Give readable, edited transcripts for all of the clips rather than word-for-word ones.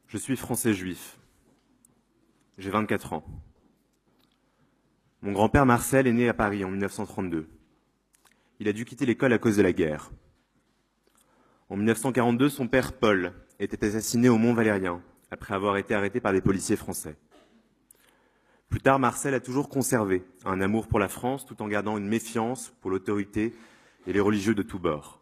Je suis français juif. J'ai 24 ans. Mon grand-père Marcel est né à Paris en 1932. Il a dû quitter l'école à cause de la guerre. En 1942, son père Paul était assassiné au Mont Valérien après avoir été arrêté par des policiers français. Plus tard, Marcel a toujours conservé un amour pour la France tout en gardant une méfiance pour l'autorité et les religieux de tous bords.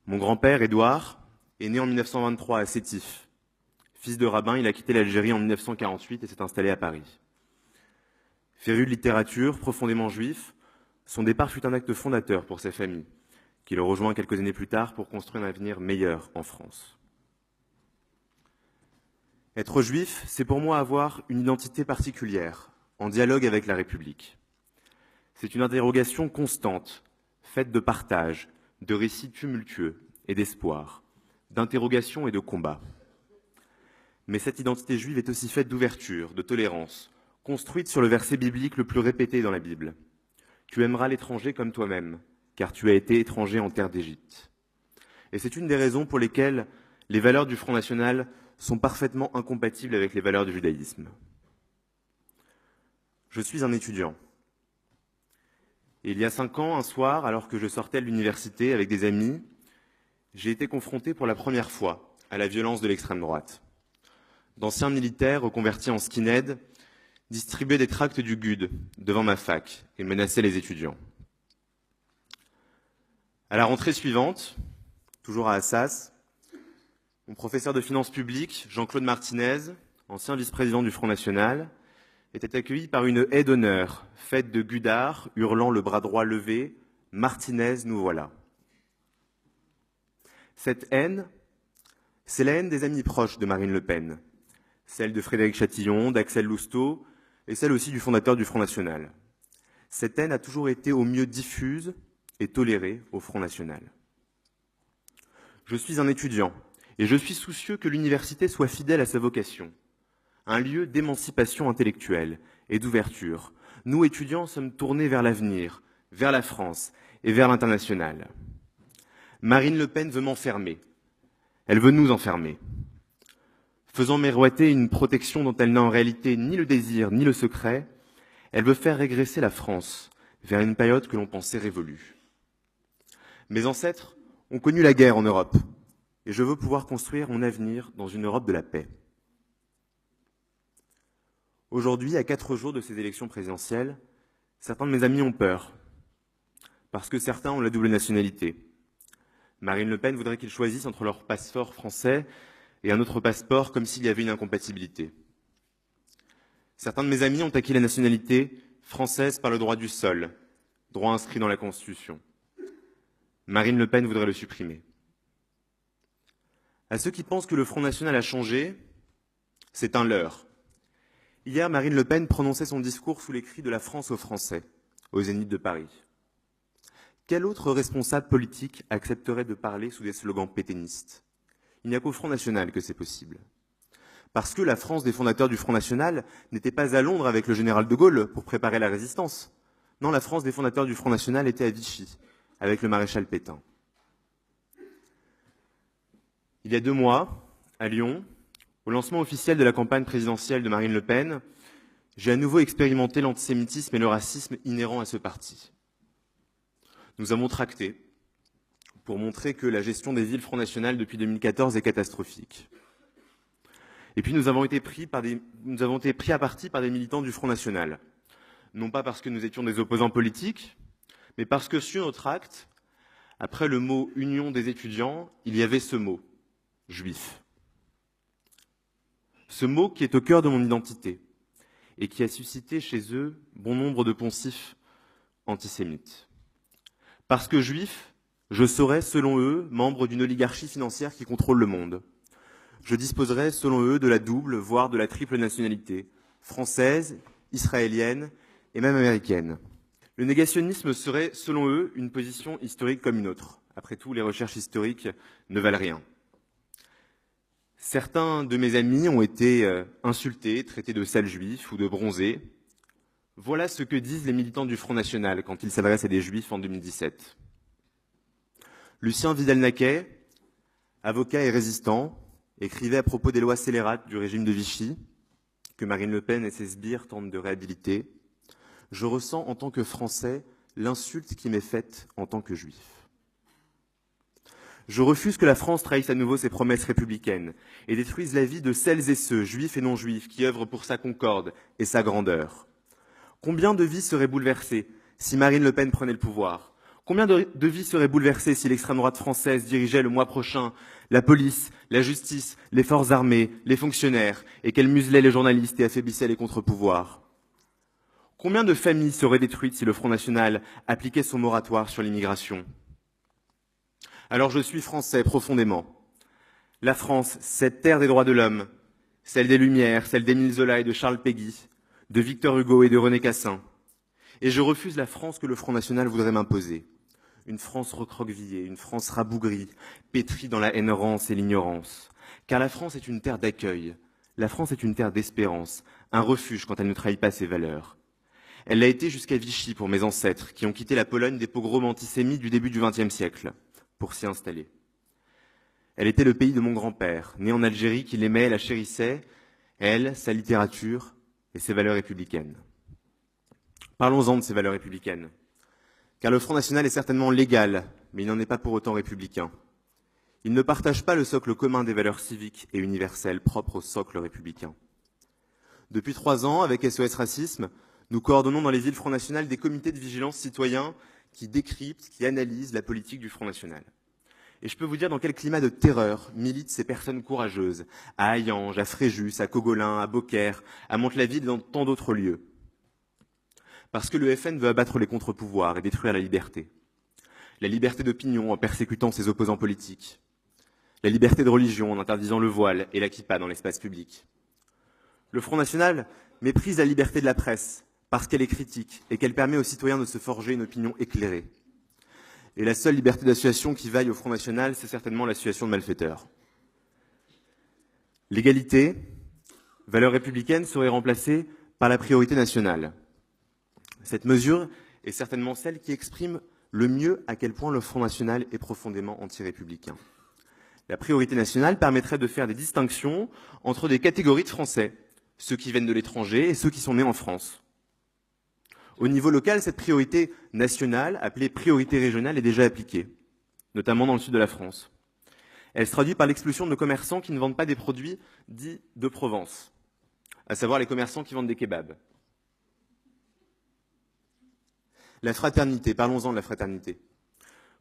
Mon grand-père, Édouard, est né en 1923 à Sétif. Fils de rabbin, il a quitté l'Algérie en 1948 et s'est installé à Paris. Féru de littérature, profondément juif, son départ fut un acte fondateur pour sa famille, qui le rejoint quelques années plus tard pour construire un avenir meilleur en France. Être juif, c'est pour moi avoir une identité particulière, en dialogue avec la République. C'est une interrogation constante, faite de partage, de récits tumultueux et d'espoir, d'interrogations et de combats. Mais cette identité juive est aussi faite d'ouverture, de tolérance, construite sur le verset biblique le plus répété dans la Bible. Tu aimeras l'étranger comme toi-même, car tu as été étranger en terre d'Égypte. Et c'est une des raisons pour lesquelles les valeurs du Front National sont parfaitement incompatibles avec les valeurs du judaïsme. Je suis un étudiant. Et il y a 5 ans, un soir, alors que je sortais de l'université avec des amis, j'ai été confronté pour la première fois à la violence de l'extrême droite. D'anciens militaires reconvertis en skinhead distribuaient des tracts du GUD devant ma fac et menaçaient les étudiants. À la rentrée suivante, toujours à Assas, mon professeur de finances publiques, Jean-Claude Martinez, ancien vice-président du Front National, était accueilli par une haie d'honneur, faite de gudards, hurlant le bras droit levé, « Martinez, nous voilà ». Cette haine, c'est la haine des amis proches de Marine Le Pen, celle de Frédéric Chatillon, d'Axel Lousteau, et celle aussi du fondateur du Front National. Cette haine a toujours été au mieux diffuse et tolérée au Front National. Je suis un étudiant, et je suis soucieux que l'université soit fidèle à sa vocation, un lieu d'émancipation intellectuelle et d'ouverture. Nous, étudiants, sommes tournés vers l'avenir, vers la France et vers l'international. Marine Le Pen veut m'enfermer. Elle veut nous enfermer. Faisant miroiter une protection dont elle n'a en réalité ni le désir ni le secret, elle veut faire régresser la France vers une période que l'on pensait révolue. Mes ancêtres ont connu la guerre en Europe, et je veux pouvoir construire mon avenir dans une Europe de la paix. Aujourd'hui, à 4 jours de ces élections présidentielles, certains de mes amis ont peur, parce que certains ont la double nationalité. Marine Le Pen voudrait qu'ils choisissent entre leur passeport français et un autre passeport comme s'il y avait une incompatibilité. Certains de mes amis ont acquis la nationalité française par le droit du sol, droit inscrit dans la Constitution. Marine Le Pen voudrait le supprimer. À ceux qui pensent que le Front National a changé, c'est un leurre. Hier, Marine Le Pen prononçait son discours sous les cris de la France aux Français, au Zénith de Paris. Quel autre responsable politique accepterait de parler sous des slogans pétainistes ? Il n'y a qu'au Front National que c'est possible. Parce que la France des fondateurs du Front National n'était pas à Londres avec le général de Gaulle pour préparer la résistance. Non, la France des fondateurs du Front National était à Vichy, avec le maréchal Pétain. Il y a 2 mois, à Lyon, au lancement officiel de la campagne présidentielle de Marine Le Pen, j'ai à nouveau expérimenté l'antisémitisme et le racisme inhérents à ce parti. Nous avons tracté pour montrer que la gestion des villes Front National depuis 2014 est catastrophique. Et puis nous avons été pris à partie par des militants du Front National. Non pas parce que nous étions des opposants politiques, mais parce que sur notre acte, après le mot « union des étudiants », il y avait ce mot « juif ». Ce mot qui est au cœur de mon identité et qui a suscité chez eux bon nombre de poncifs antisémites. Parce que juif, je serais, selon eux, membre d'une oligarchie financière qui contrôle le monde. Je disposerais, selon eux, de la double, voire de la triple nationalité, française, israélienne et même américaine. Le négationnisme serait, selon eux, une position historique comme une autre. Après tout, les recherches historiques ne valent rien. Certains de mes amis ont été insultés, traités de sales juifs ou de bronzés. Voilà ce que disent les militants du Front National quand ils s'adressent à des juifs en 2017. Lucien Vidal-Naquet, avocat et résistant, écrivait à propos des lois scélérates du régime de Vichy, que Marine Le Pen et ses sbires tentent de réhabiliter. Je ressens en tant que Français l'insulte qui m'est faite en tant que Juif. Je refuse que la France trahisse à nouveau ses promesses républicaines et détruise la vie de celles et ceux, juifs et non-juifs, qui œuvrent pour sa concorde et sa grandeur. Combien de vies seraient bouleversées si Marine Le Pen prenait le pouvoir? Combien de vies seraient bouleversées si l'extrême droite française dirigeait le mois prochain la police, la justice, les forces armées, les fonctionnaires, et qu'elle muselait les journalistes et affaiblissait les contre-pouvoirs? Combien de familles seraient détruites si le Front National appliquait son moratoire sur l'immigration? Alors je suis français profondément. La France, cette terre des droits de l'homme, celle des Lumières, celle d'Émile Zola et de Charles Péguy, de Victor Hugo et de René Cassin. Et je refuse la France que le Front National voudrait m'imposer. Une France recroquevillée, une France rabougrie, pétrie dans la haine rance et l'ignorance. Car la France est une terre d'accueil, la France est une terre d'espérance, un refuge quand elle ne trahit pas ses valeurs. Elle l'a été jusqu'à Vichy pour mes ancêtres, qui ont quitté la Pologne des pogroms antisémites du début du XXe siècle, pour s'y installer. Elle était le pays de mon grand-père, né en Algérie, qui l'aimait, la chérissait, elle, sa littérature et ses valeurs républicaines. Parlons-en de ces valeurs républicaines. Car le Front National est certainement légal, mais il n'en est pas pour autant républicain. Il ne partage pas le socle commun des valeurs civiques et universelles propres au socle républicain. Depuis 3 ans, avec SOS Racisme, nous coordonnons dans les villes Front National des comités de vigilance citoyens qui décryptent, qui analysent la politique du Front National. Et je peux vous dire dans quel climat de terreur militent ces personnes courageuses, à Hayange, à Fréjus, à Cogolin, à Beaucaire, à Mantes-la-Ville et dans tant d'autres lieux. Parce que le FN veut abattre les contre-pouvoirs et détruire la liberté. La liberté d'opinion en persécutant ses opposants politiques. La liberté de religion en interdisant le voile et la kippa dans l'espace public. Le Front National méprise la liberté de la presse parce qu'elle est critique et qu'elle permet aux citoyens de se forger une opinion éclairée. Et la seule liberté d'association qui vaille au Front National, c'est certainement l'association de malfaiteurs. L'égalité, valeur républicaine, serait remplacée par la priorité nationale. Cette mesure est certainement celle qui exprime le mieux à quel point le Front National est profondément anti-républicain. La priorité nationale permettrait de faire des distinctions entre des catégories de Français, ceux qui viennent de l'étranger et ceux qui sont nés en France. Au niveau local, cette priorité nationale, appelée priorité régionale, est déjà appliquée, notamment dans le sud de la France. Elle se traduit par l'expulsion de commerçants qui ne vendent pas des produits dits de Provence, à savoir les commerçants qui vendent des kebabs. La fraternité, parlons-en de la fraternité.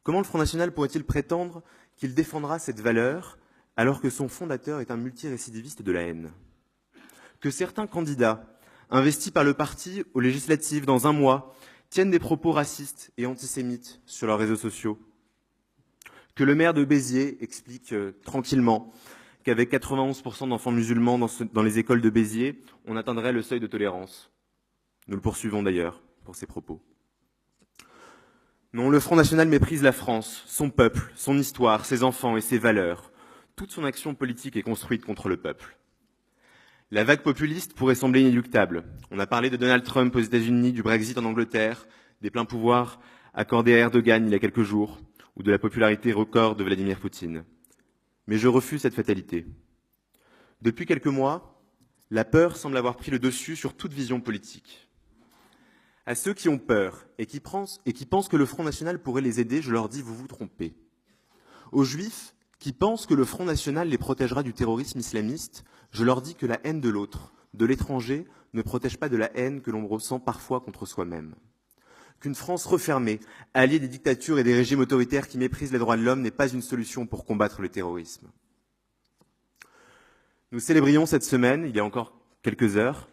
Comment le Front National pourrait-il prétendre qu'il défendra cette valeur alors que son fondateur est un multirécidiviste de la haine? Que certains candidats investis par le parti aux législatives dans 1 mois tiennent des propos racistes et antisémites sur leurs réseaux sociaux? Que le maire de Béziers explique tranquillement qu'avec 91% d'enfants musulmans dans les écoles de Béziers, on atteindrait le seuil de tolérance. Nous le poursuivons d'ailleurs pour ces propos. Non, le Front National méprise la France, son peuple, son histoire, ses enfants et ses valeurs. Toute son action politique est construite contre le peuple. La vague populiste pourrait sembler inéluctable. On a parlé de Donald Trump aux États-Unis, du Brexit en Angleterre, des pleins pouvoirs accordés à Erdogan il y a quelques jours, ou de la popularité record de Vladimir Poutine. Mais je refuse cette fatalité. Depuis quelques mois, la peur semble avoir pris le dessus sur toute vision politique. À ceux qui ont peur et qui pensent que le Front National pourrait les aider, je leur dis, vous vous trompez. Aux Juifs qui pensent que le Front National les protégera du terrorisme islamiste, je leur dis que la haine de l'autre, de l'étranger, ne protège pas de la haine que l'on ressent parfois contre soi-même. Qu'une France refermée, alliée des dictatures et des régimes autoritaires qui méprisent les droits de l'homme, n'est pas une solution pour combattre le terrorisme. Nous célébrions cette semaine, il y a encore quelques heures,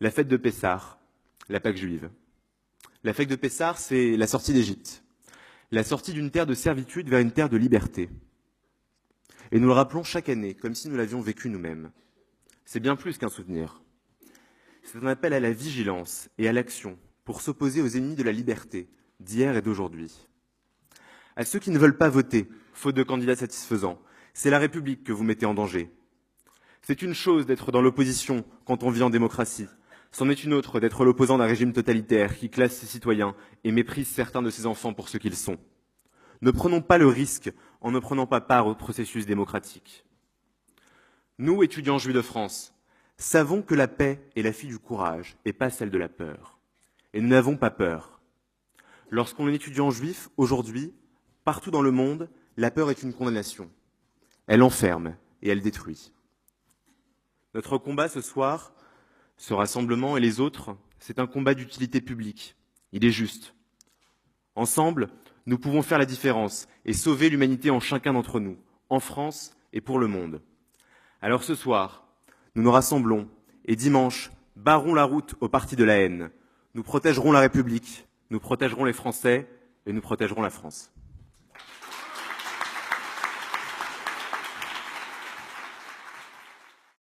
la fête de Pessah, la Pâque juive. La fête de Pessah, c'est la sortie d'Égypte, la sortie d'une terre de servitude vers une terre de liberté. Et nous le rappelons chaque année, comme si nous l'avions vécu nous-mêmes. C'est bien plus qu'un souvenir. C'est un appel à la vigilance et à l'action pour s'opposer aux ennemis de la liberté d'hier et d'aujourd'hui. À ceux qui ne veulent pas voter, faute de candidats satisfaisants, c'est la République que vous mettez en danger. C'est une chose d'être dans l'opposition quand on vit en démocratie. C'en est une autre d'être l'opposant d'un régime totalitaire qui classe ses citoyens et méprise certains de ses enfants pour ce qu'ils sont. Ne prenons pas le risque en ne prenant pas part au processus démocratique. Nous, étudiants juifs de France, savons que la paix est la fille du courage et pas celle de la peur. Et nous n'avons pas peur. Lorsqu'on est étudiant juif, aujourd'hui, partout dans le monde, la peur est une condamnation. Elle enferme et elle détruit. Notre combat ce soir, ce rassemblement et les autres, c'est un combat d'utilité publique. Il est juste. Ensemble, nous pouvons faire la différence et sauver l'humanité en chacun d'entre nous, en France et pour le monde. Alors ce soir, nous nous rassemblons et dimanche, barrons la route au parti de la haine. Nous protégerons la République, nous protégerons les Français et nous protégerons la France.